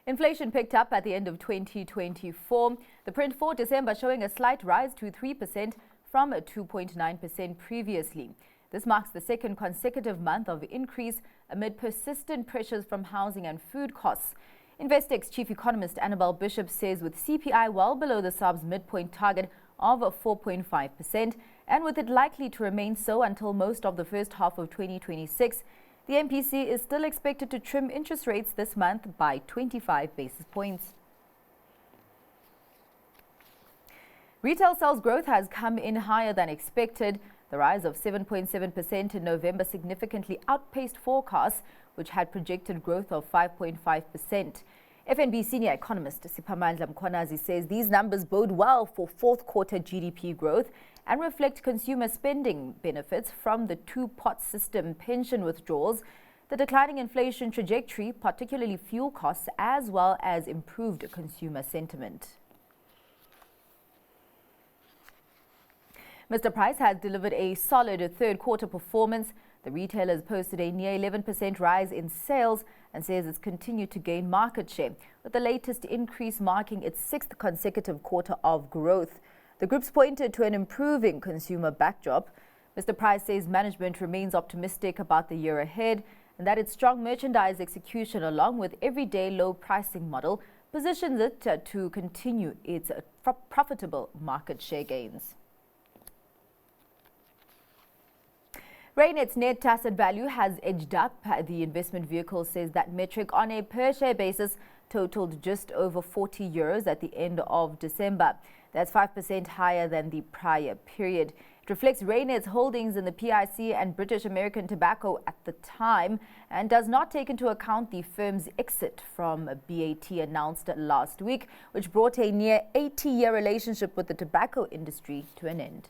Inflation picked up at the end of 2024. The print for December showing a slight rise to 3% from 2.9% previously. This marks the second consecutive month of increase amid persistent pressures from housing and food costs. Investec's chief economist Annabel Bishop says with CPI well below the SARB's midpoint target of 4.5%, and with it likely to remain so until most of the first half of 2026, the MPC is still expected to trim interest rates this month by 25 basis points. Retail sales growth has come in higher than expected. The rise of 7.7% in November significantly outpaced forecasts, which had projected growth of 5.5%. FNB senior economist Siphamandla Mkhwanazi says these numbers bode well for fourth quarter GDP growth and reflect consumer spending benefits from the two-pot system pension withdrawals, the declining inflation trajectory, particularly fuel costs, as well as improved consumer sentiment. Mr. Price has delivered a solid third quarter performance. The retailer has posted a near 11% rise in sales and says it's continued to gain market share, with the latest increase marking its sixth consecutive quarter of growth. The group's pointed to an improving consumer backdrop. Mr. Price says management remains optimistic about the year ahead and that its strong merchandise execution along with everyday low pricing model positions it to continue its profitable market share gains. Reinet's net asset value has edged up. The investment vehicle says that metric on a per-share basis totaled just over €40 at the end of December. That's 5% higher than the prior period. It reflects Reinet's holdings in the PIC and British American Tobacco at the time and does not take into account the firm's exit from BAT announced last week, which brought a near 80-year relationship with the tobacco industry to an end.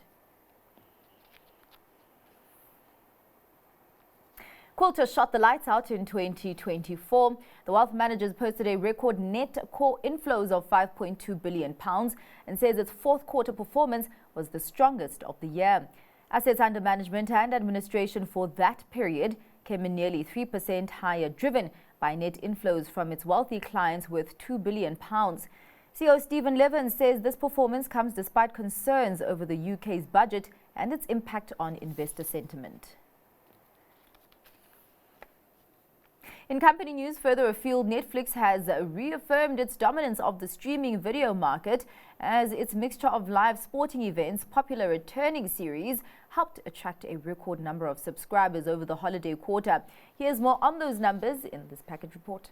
Quilter shot the lights out in 2024. The wealth managers posted a record net core inflows of £5.2 billion and says its fourth quarter performance was the strongest of the year. Assets under management and administration for that period came in nearly 3% higher, driven by net inflows from its wealthy clients worth £2 billion. CEO Stephen Levin says this performance comes despite concerns over the UK's budget and its impact on investor sentiment. In company news, further afield, Netflix has reaffirmed its dominance of the streaming video market as its mixture of live sporting events, popular returning series, helped attract a record number of subscribers over the holiday quarter. Here's more on those numbers in this package report.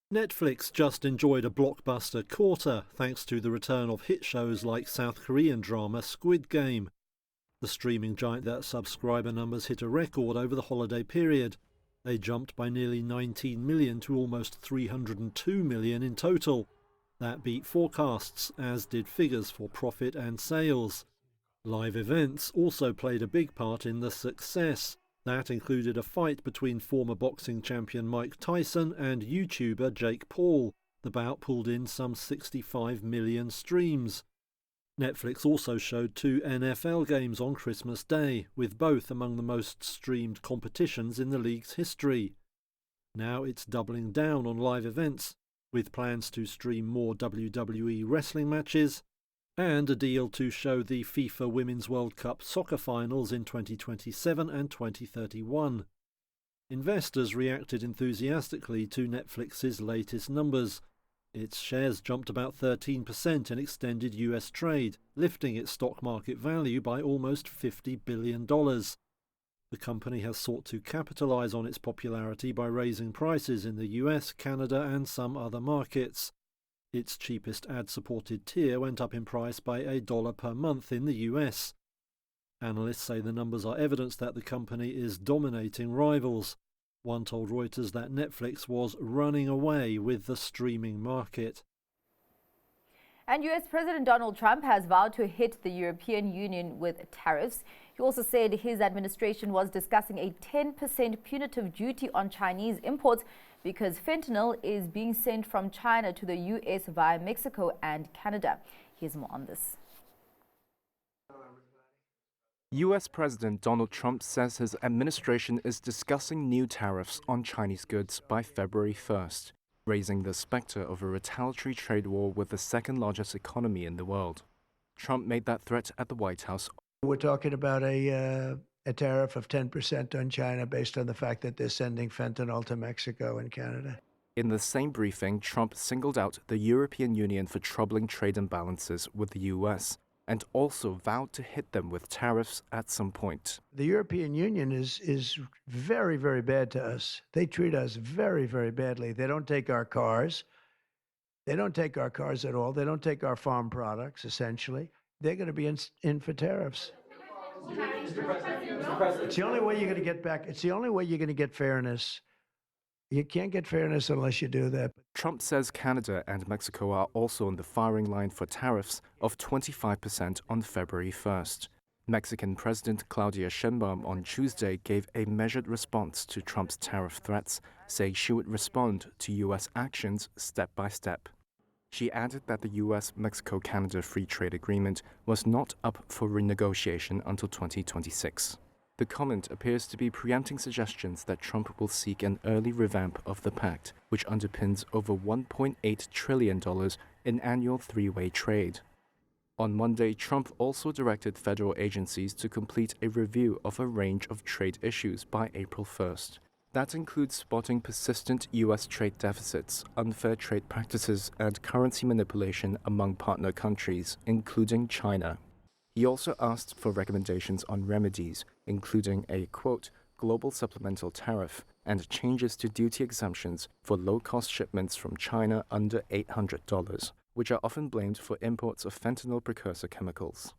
Netflix just enjoyed a blockbuster quarter thanks to the return of hit shows like South Korean drama Squid Game. The streaming giant that subscriber numbers hit a record over the holiday period. They jumped by nearly 19 million to almost 302 million in total. That beat forecasts, as did figures for profit and sales. Live events also played a big part in the success. That included a fight between former boxing champion Mike Tyson and YouTuber Jake Paul. The bout pulled in some 65 million streams. Netflix also showed 2 NFL games on Christmas Day, with both among the most streamed competitions in the league's history. Now it's doubling down on live events, with plans to stream more WWE wrestling matches and a deal to show the FIFA Women's World Cup soccer finals in 2027 and 2031. Investors reacted enthusiastically to Netflix's latest numbers. Its shares jumped about 13% in extended US trade, lifting its stock market value by almost $50 billion. The company has sought to capitalize on its popularity by raising prices in the US, Canada and some other markets. Its cheapest ad-supported tier went up in price by $1 per month in the US. Analysts say the numbers are evidence that the company is dominating rivals. One told Reuters that Netflix was running away with the streaming market. And US President Donald Trump has vowed to hit the European Union with tariffs. He also said his administration was discussing a 10% punitive duty on Chinese imports because fentanyl is being sent from China to the US via Mexico and Canada. Here's more on this. US President Donald Trump says his administration is discussing new tariffs on Chinese goods by February 1st. raising the specter of a retaliatory trade war with the second largest economy in the world. Trump made that threat at the White House. We're talking about a tariff of 10% on China based on the fact that they're sending fentanyl to Mexico and Canada. In the same briefing, Trump singled out the European Union for troubling trade imbalances with the US and also vowed to hit them with tariffs at some point. The European Union is very, very bad to us. They treat us very, very badly. They don't take our cars. They don't take our cars at all. They don't take our farm products, essentially. They're going to be in for tariffs. It's the only way you're going to get back. It's the only way you're going to get fairness. You can't get fairness unless you do that. Trump says Canada and Mexico are also on the firing line for tariffs of 25% on February 1st. Mexican President Claudia Sheinbaum on Tuesday gave a measured response to Trump's tariff threats, saying she would respond to U.S. actions step by step. She added that the U.S.-Mexico-Canada Free Trade Agreement was not up for renegotiation until 2026. The comment appears to be preempting suggestions that Trump will seek an early revamp of the pact, which underpins over $1.8 trillion in annual three-way trade. On Monday, Trump also directed federal agencies to complete a review of a range of trade issues by April 1st. That includes spotting persistent U.S. trade deficits, unfair trade practices, and currency manipulation among partner countries, including China. He also asked for recommendations on remedies, including a, quote, global supplemental tariff and changes to duty exemptions for low-cost shipments from China under $800, which are often blamed for imports of fentanyl precursor chemicals.